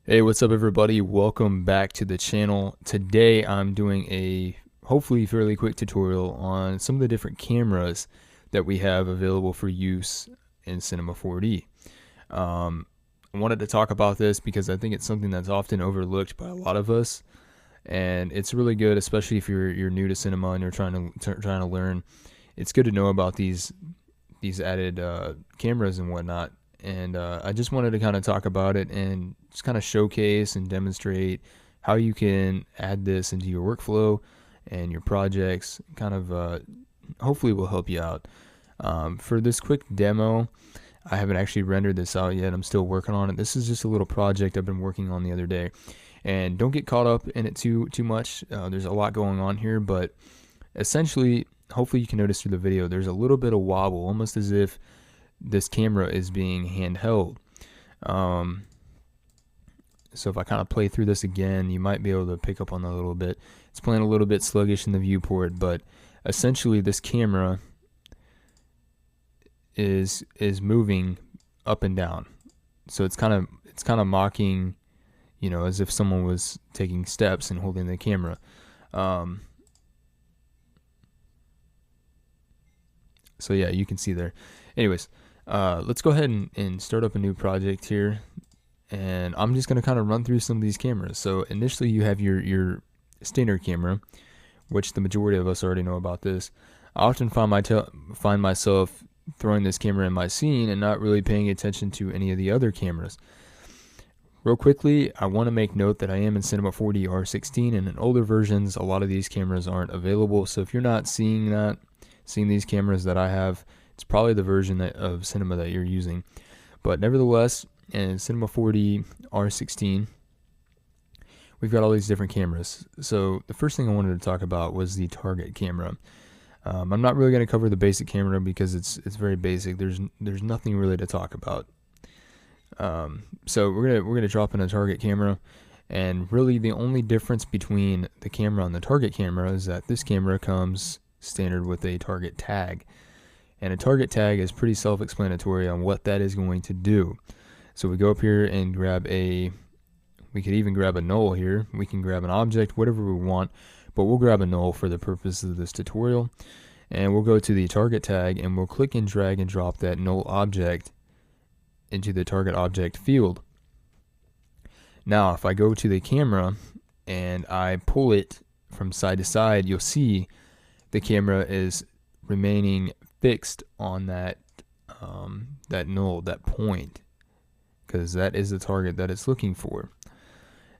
Hey, what's up everybody? Welcome back to the channel. Today I'm doing a hopefully fairly quick tutorial on some of the different cameras that we have available for use in Cinema 4D. I wanted to talk about this because I think it's something that's often overlooked by a lot of us, and it's really good, especially if you're new to cinema and you're trying to learn. It's good to know about these added cameras and whatnot. And I just wanted to kind of talk about it and just kind of showcase and demonstrate how you can add this into your workflow and your projects. Kind of hopefully will help you out. For this quick demo, I haven't actually rendered this out yet. I'm still working on it. This is just a little project I've been working on the other day. And don't get caught up in it too much. There's a lot going on here, but essentially, hopefully you can notice through the video, there's a little bit of wobble, almost as if this camera is being handheld. So if I kind of play through this again, you might be able to pick up on that a little bit. It's playing a little bit sluggish in the viewport, but essentially this camera is moving up and down. So it's kind of mocking, as if someone was taking steps and holding the camera. So yeah, you can see there. Anyways, let's go ahead and start up a new project here. And I'm just going to kind of run through some of these cameras. So initially you have your standard camera, which the majority of us already know about this. I often find myself throwing this camera in my scene and not really paying attention to any of the other cameras. Real quickly, I want to make note that I am in Cinema 4D R16, and in older versions, a lot of these cameras aren't available. So if you're not seeing these cameras that I have, it's probably the version of Cinema that you're using. But nevertheless, in Cinema 4D R16, we've got all these different cameras. So the first thing I wanted to talk about was the target camera. I'm not really going to cover the basic camera because it's very basic. There's nothing really to talk about. So we're gonna drop in a target camera, and really the only difference between the camera and the target camera is that this camera comes standard with a target tag. And a target tag is pretty self-explanatory on what that is going to do. So we go up here and we could even grab a null here. We can grab an object, whatever we want, but we'll grab a null for the purpose of this tutorial. And we'll go to the target tag and we'll click and drag and drop that null object into the target object field. Now, if I go to the camera and I pull it from side to side, you'll see the camera is remaining fixed on that null, that point, because that is the target that it's looking for.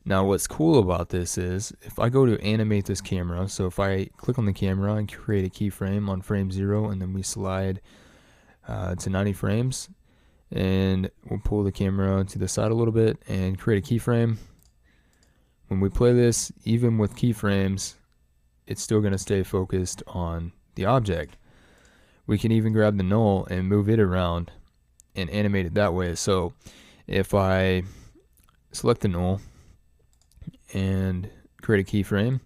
Now what's cool about this is if I go to animate this camera, so if I click on the camera and create a keyframe on frame 0 and then we slide to 90 frames, and we'll pull the camera to the side a little bit and create a keyframe. When we play this, even with keyframes, it's still going to stay focused on the object. We can even grab the null and move it around and animate it that way. So if I select the null and create a keyframe,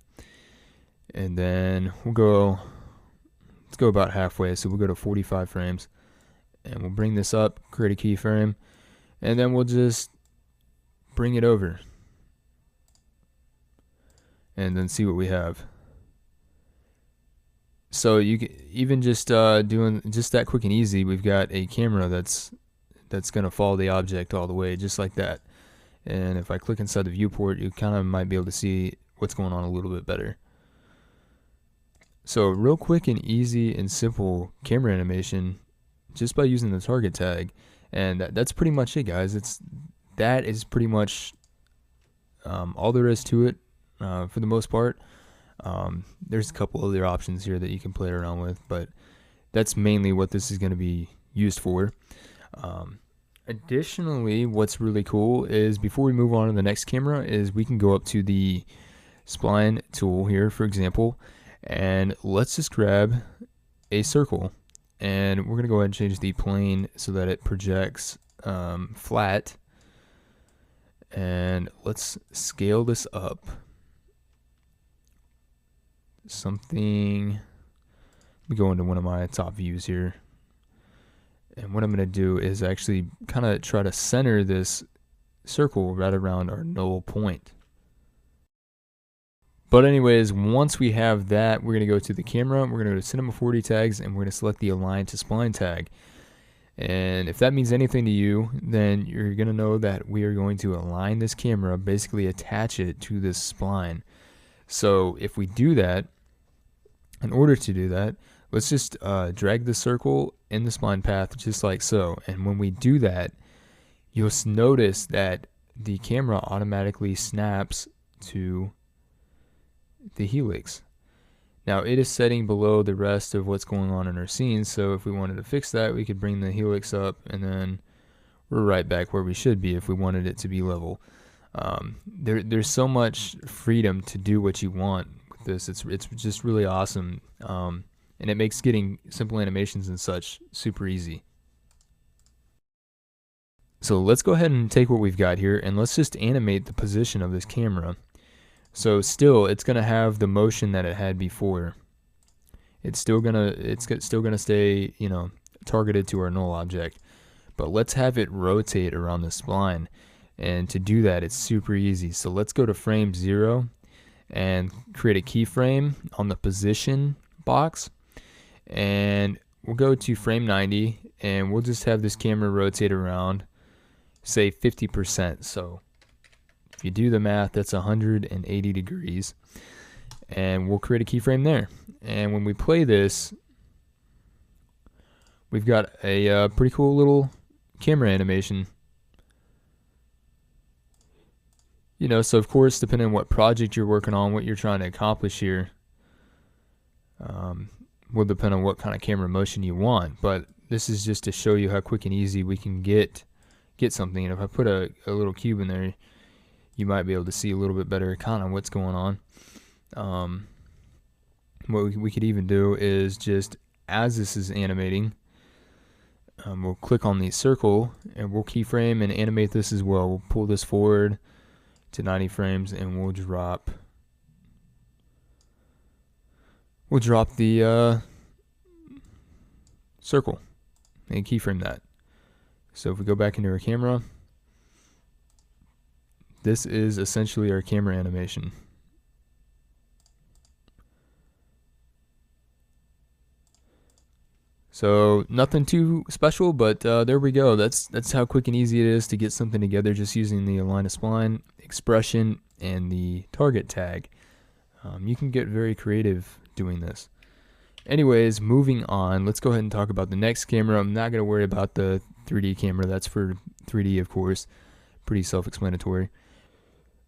and then let's go about halfway. So we'll go to 45 frames and we'll bring this up, create a keyframe, and then we'll just bring it over and then see what we have. So you can even just doing just that quick and easy, we've got a camera that's going to follow the object all the way, just like that. And if I click inside the viewport, you kind of might be able to see what's going on a little bit better. So real quick and easy and simple camera animation just by using the target tag. And that's pretty much it, guys. That is pretty much all there is to it for the most part. There's a couple other options here that you can play around with, but that's mainly what this is going to be used for. Additionally, what's really cool is before we move on to the next camera is we can go up to the spline tool here, for example, and let's just grab a circle, and we're going to go ahead and change the plane so that it projects flat, and let's scale this up. Let me go into one of my top views here. And what I'm going to do is actually kind of try to center this circle right around our null point. But anyways, once we have that, we're going to go to the camera, we're going to go to Cinema 4D tags, and we're going to select the Align to Spline tag. And if that means anything to you, then you're going to know that we are going to align this camera, basically attach it to this spline. So if we do that, in order to do that, let's just drag the circle in the spline path just like so. And when we do that, you'll notice that the camera automatically snaps to the helix. Now it is setting below the rest of what's going on in our scene, so if we wanted to fix that, we could bring the helix up, and then we're right back where we should be if we wanted it to be level. There's so much freedom to do what you want with this. It's just really awesome, and it makes getting simple animations and such super easy. So let's go ahead and take what we've got here, and let's just animate the position of this camera. So still, it's gonna have the motion that it had before. It's still gonna stay, you know, targeted to our null object. But let's have it rotate around the spline, and to do that, it's super easy. So let's go to frame 0 and create a keyframe on the position box, and we'll go to frame 90, and we'll just have this camera rotate around, say 50%. So if you do the math, that's 180 degrees, and we'll create a keyframe there. And when we play this, we've got a pretty cool little camera animation. You know, so of course, depending on what project you're working on, what you're trying to accomplish here, will depend on what kind of camera motion you want. But this is just to show you how quick and easy we can get something. And if I put a little cube in there, you might be able to see a little bit better kind of what's going on. What we could even do is just, as this is animating, we'll click on the circle and we'll keyframe and animate this as well. We'll pull this forward to 90 frames and we'll drop the circle and keyframe that. So if we go back into our camera, this is essentially our camera animation. So nothing too special, but there we go. That's how quick and easy it is to get something together just using the align to spline, expression, and the target tag. You can get very creative doing this. Anyways, moving on, let's go ahead and talk about the next camera. I'm not going to worry about the 3D camera. That's for 3D, of course. Pretty self-explanatory.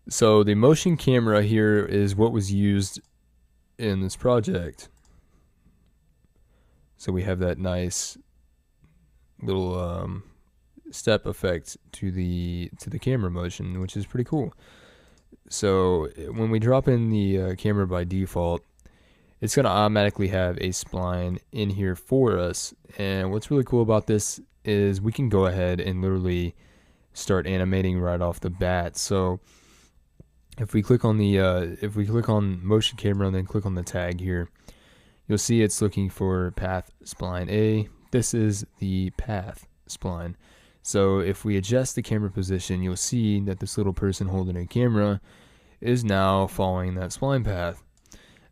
So the motion camera here is what was used in this project. So we have that nice little step effect to the camera motion, which is pretty cool. So when we drop in the camera by default, it's going to automatically have a spline in here for us. And what's really cool about this is we can go ahead and literally start animating right off the bat. So if we click on the motion camera and then click on the tag here, you'll see it's looking for path spline A. This is the path spline. So if we adjust the camera position, you'll see that this little person holding a camera is now following that spline path.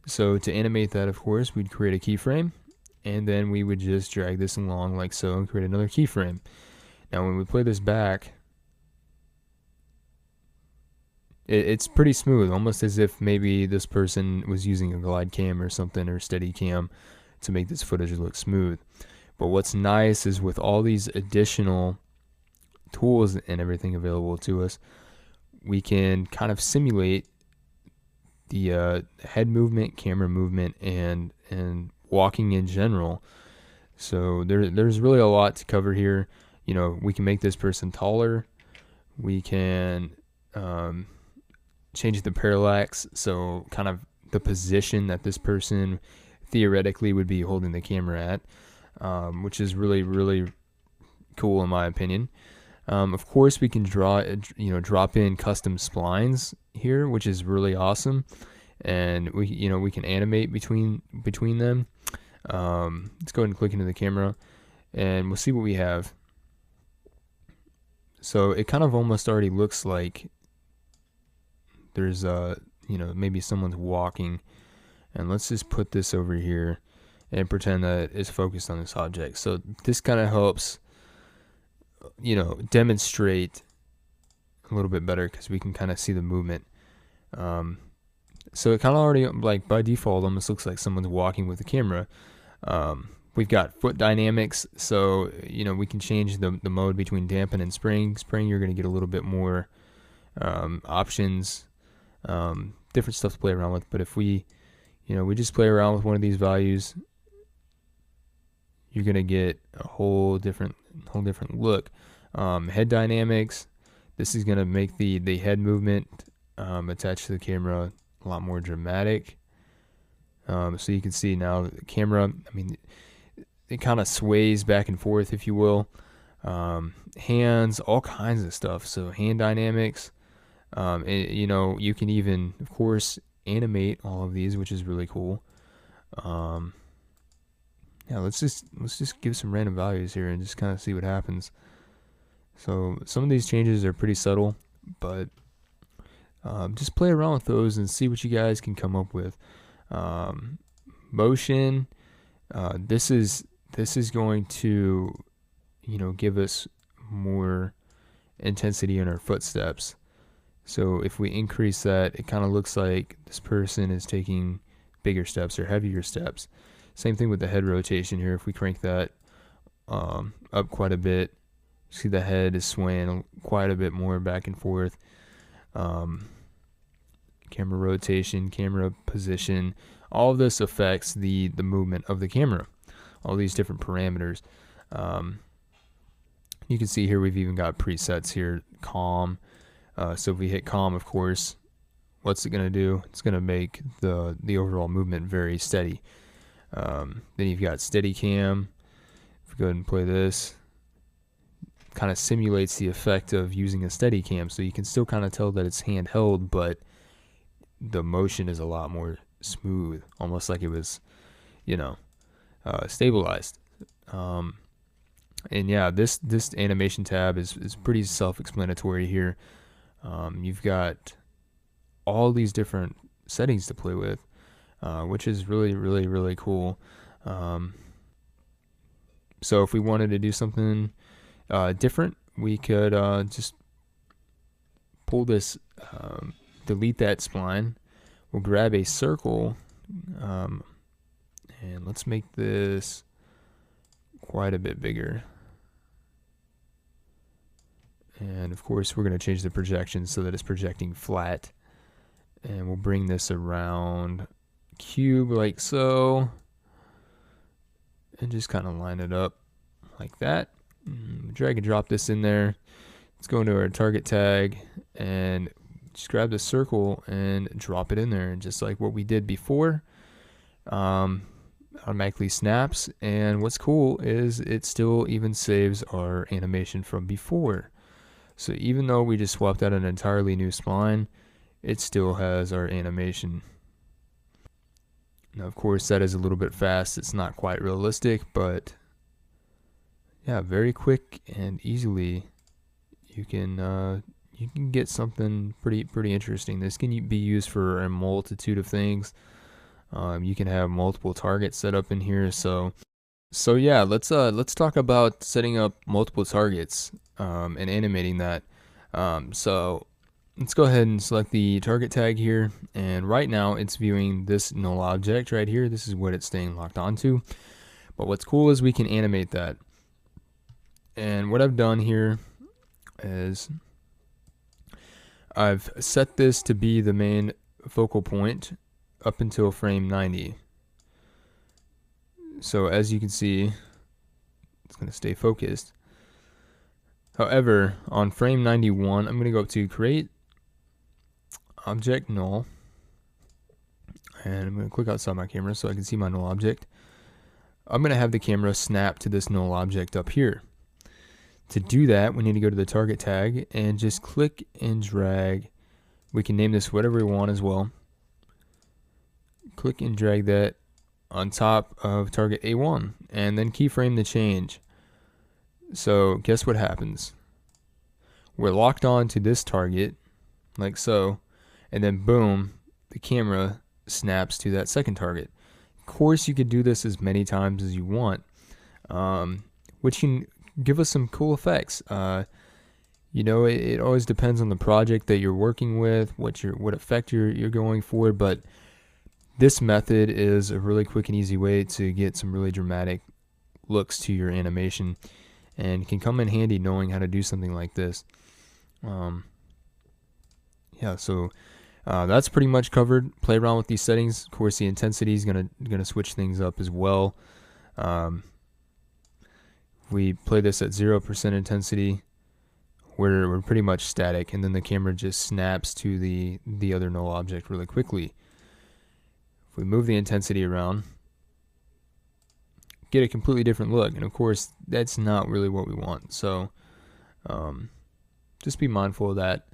So to animate that, of course, we'd create a keyframe, and then we would just drag this along like so and create another keyframe. Now when we play this back, it's pretty smooth, almost as if maybe this person was using a glide cam or something, or Steadicam, to make this footage look smooth. But what's nice is with all these additional tools and everything available to us, we can kind of simulate the head movement, camera movement, and walking in general. So there's really a lot to cover here. You know, we can make this person taller. We can change the parallax, so kind of the position that this person theoretically would be holding the camera at, which is really, really cool in my opinion. Of course, we can drop in custom splines here, which is really awesome, and we can animate between them. Let's go ahead and click into the camera, and we'll see what we have. So it kind of almost already looks like there's maybe someone's walking. And let's just put this over here and pretend that it's focused on this object. So this kind of helps, demonstrate a little bit better because we can kind of see the movement. So it kind of already, like by default, almost looks like someone's walking with the camera. We've got foot dynamics, so we can change the mode between dampen and spring. Spring, you're going to get a little bit more options, different stuff to play around with. But if we just play around with one of these values, you're going to get a whole different look. Head dynamics, this is going to make the head movement attached to the camera a lot more dramatic. So you can see now the camera, it kind of sways back and forth, if you will. Hands, all kinds of stuff. So hand dynamics, you can even, of course, animate all of these, which is really cool. Yeah, let's just give some random values here and just kind of see what happens. So some of these changes are pretty subtle, but just play around with those and see what you guys can come up with. Motion, this is going to give us more intensity in our footsteps. So if we increase that, it kind of looks like this person is taking bigger steps or heavier steps. Same thing with the head rotation here. If we crank that up quite a bit, see the head is swaying quite a bit more back and forth. Camera rotation, camera position, all of this affects the movement of the camera, all these different parameters. You can see here we've even got presets here, calm. So if we hit calm, of course, what's it going to do? It's going to make the overall movement very steady. Then you've got Steadicam. If we go ahead and play this, kind of simulates the effect of using a Steadicam, so you can still kind of tell that it's handheld, but the motion is a lot more smooth, almost like it was, stabilized. And yeah, this animation tab is pretty self-explanatory here. You've got all these different settings to play with, which is really, really, really cool. So if we wanted to do something different, we could just pull this, delete that spline. We'll grab a circle, and let's make this quite a bit bigger. And of course, we're going to change the projection so that it's projecting flat. And we'll bring this around cube like so. And just kind of line it up like that. Drag and drop this in there. Let's go into our target tag and just grab the circle and drop it in there. And just like what we did before, automatically snaps. And what's cool is it still even saves our animation from before. So even though we just swapped out an entirely new spline, it still has our animation. Now, of course, that is a little bit fast. It's not quite realistic, but yeah, very quick and easily you can get something pretty interesting. This can be used for a multitude of things. You can have multiple targets set up in here. So yeah, let's talk about setting up multiple targets and animating that. So let's go ahead and select the target tag here, and right now it's viewing this null object right here. This is what it's staying locked onto. But what's cool is we can animate that. And what I've done here is I've set this to be the main focal point up until frame 90. So as you can see, it's going to stay focused. However, on frame 91, I'm going to go up to create object null, and I'm going to click outside my camera so I can see my null object. I'm going to have the camera snap to this null object up here. To do that, we need to go to the target tag and just click and drag. We can name this whatever we want as well. Click and drag that on top of target A1 and then keyframe the change. So guess what happens? we're locked on to this target, like so, and then boom, the camera snaps to that second target. Of course, you could do this as many times as you want, which can give us some cool effects. You know, it always depends on the project that you're working with, what effect you're going for, but this method is a really quick and easy way to get some really dramatic looks to your animation, and can come in handy knowing how to do something like this. Yeah, so that's pretty much covered. Play around with these settings. Of course, the intensity is gonna switch things up as well. We play this at 0% intensity. We're pretty much static, and then the camera just snaps to the other null object really quickly. If we move the intensity around, get a completely different look, and of course that's not really what we want, so just be mindful of that.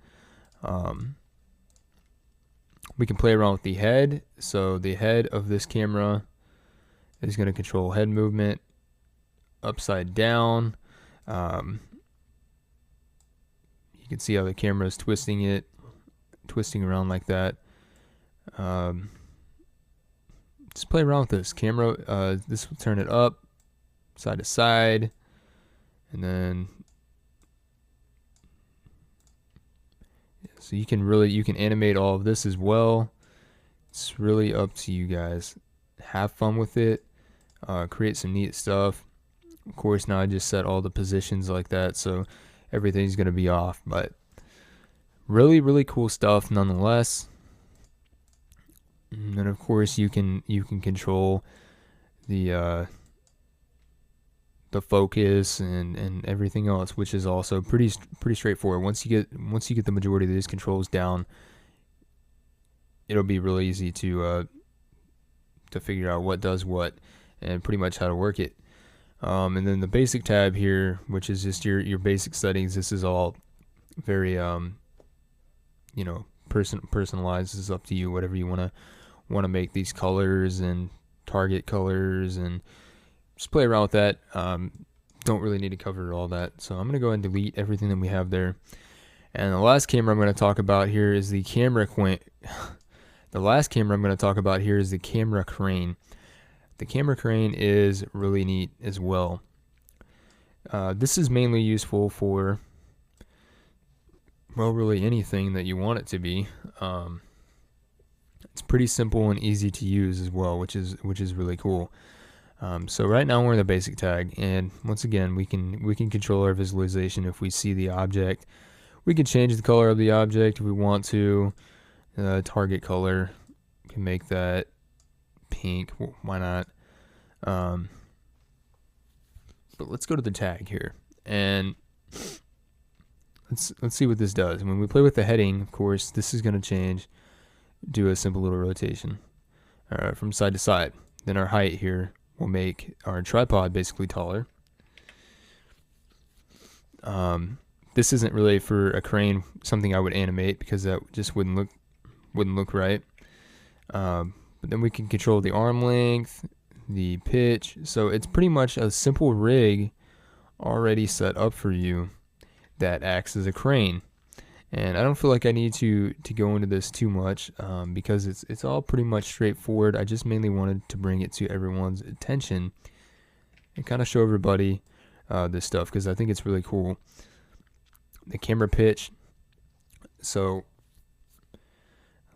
We can play around with the head, so the head of this camera is going to control head movement upside down. You can see how the camera is twisting around like that. Just play around with this camera. This will turn it up, side to side, and then so you can animate all of this as well. It's really up to you guys. Have fun with it. Create some neat stuff. Of course, now I just set all the positions like that, so everything's gonna be off, but really cool stuff nonetheless. And then of course you can control the focus and everything else, which is also pretty straightforward. Once you get the majority of these controls down, it'll be really easy to figure out what does what and pretty much how to work it. And then the basic tab here, which is just your basic settings. This is all very you know, personalized. This is up to you, whatever you want to make these colors and target colors, and just play around with that. Don't really need to cover all that, so I'm going to go ahead and delete everything that we have there. And the last camera I'm going to talk about here is the camera crane. The last camera I'm going to talk about here is the camera crane. The camera crane is really neat as well. This is mainly useful for, well, really anything that you want it to be. It's pretty simple and easy to use as well, which is really cool. So right now we're in the basic tag, and once again we can control our visualization. If we see the object, we can change the color of the object if we want to. Target color, we can make that pink. Well, why not? But let's go to the tag here, and let's see what this does. When we play with the heading, of course, this is going to change. Do a simple little rotation from side to side. Then our height here will make our tripod basically taller. This isn't really for a crane something I would animate, because that just wouldn't look right. But then we can control the arm length, the pitch. So it's pretty much a simple rig already set up for you that acts as a crane. And I don't feel like I need to go into this too much, because it's all pretty much straightforward. I just mainly wanted to bring it to everyone's attention and kind of show everybody this stuff, because I think it's really cool. The camera pitch. So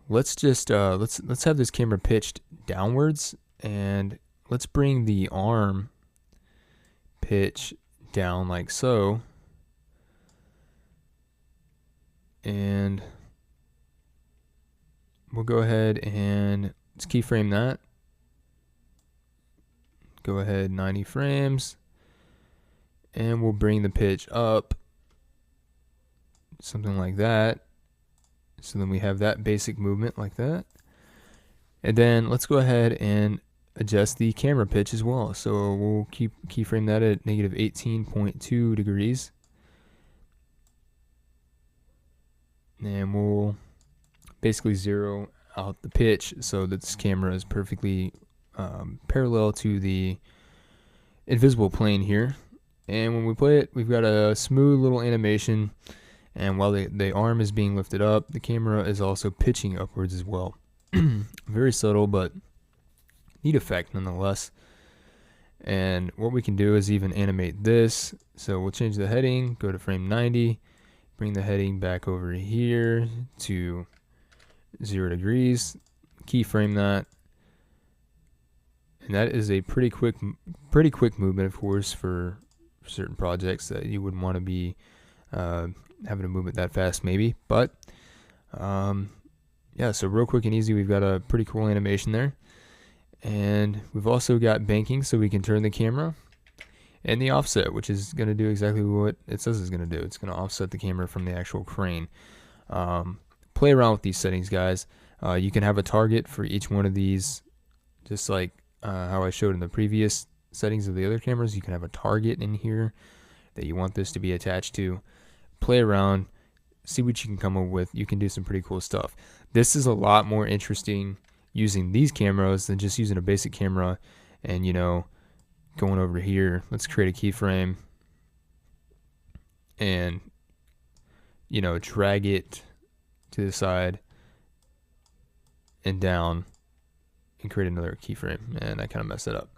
let's just let's have this camera pitched downwards, and let's bring the arm pitch down like so. And we'll go ahead and let's keyframe that. Go ahead 90 frames, and we'll bring the pitch up something like that. So then we have that basic movement like that. And then let's go ahead and adjust the camera pitch as well. So we'll keyframe that at negative 18.2 degrees. And we'll basically zero out the pitch so that this camera is perfectly parallel to the invisible plane here. And when we play it, we've got a smooth little animation, And while the arm is being lifted up, the camera is also pitching upwards as well. Very subtle, but neat effect nonetheless. And what we can do is even animate this. So we'll change the heading, go to frame 90, bring the heading back over here to 0 degrees, keyframe that. And that is a pretty quick movement, of course, for certain projects that you wouldn't want to be having a movement that fast maybe. But yeah, so real quick and easy, we've got a pretty cool animation there. And we've also got banking, so we can turn the camera, and the offset, which is going to do exactly what it says it's going to do. It's going to offset the camera from the actual crane. Play around with these settings, guys. You can have a target for each one of these, just like how I showed in the previous settings of the other cameras. You can have a target in here that you want this to be attached to. Play around, see what you can come up with. You can do some pretty cool stuff. This is a lot more interesting using these cameras than just using a basic camera and, you know, going over here. Let's create a keyframe and, you know, drag it to the side and down and create another keyframe. And I kind of messed it up,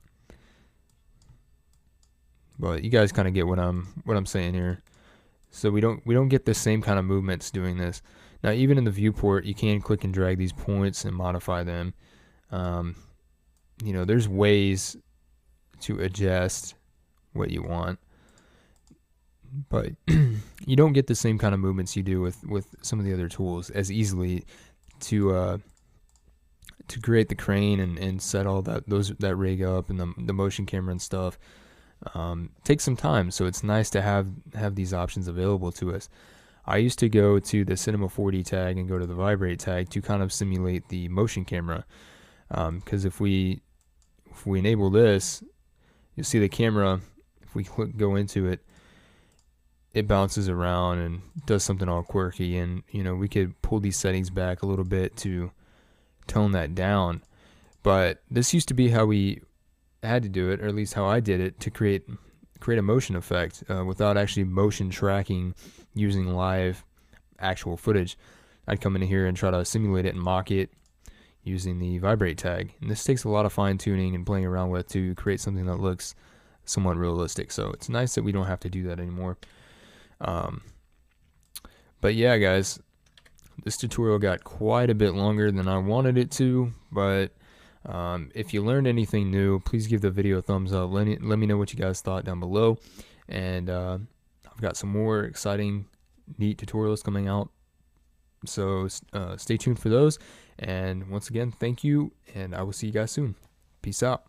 but you guys kind of get what I'm saying here. So we don't get the same kind of movements doing this. Now, even in the viewport, you can click and drag these points and modify them. You know, there's ways to adjust what you want, but you don't get the same kind of movements you do with some of the other tools as easily to create the crane and set all that rig up and the motion camera and stuff. Takes some time, so it's nice to have these options available to us. I used to go to the Cinema 4D tag and go to the Vibrate tag to kind of simulate the motion camera, because if we enable this, you'll see the camera, if we go into it, it bounces around and does something all quirky, and you know, we could pull these settings back a little bit to tone that down. But this used to be how we had to do it, or at least how I did it, to create a motion effect without actually motion tracking using live actual footage. I'd come in here and try to simulate it and mock it using the Vibrate tag, and this takes a lot of fine-tuning and playing around with to create something that looks somewhat realistic. So it's nice that we don't have to do that anymore. But yeah, guys, this tutorial got quite a bit longer than I wanted it to, but if you learned anything new, please give the video a thumbs up. Let me know what you guys thought down below. And I've got some more exciting, neat tutorials coming out, so stay tuned for those. And once again, thank you, and I will see you guys soon. Peace out.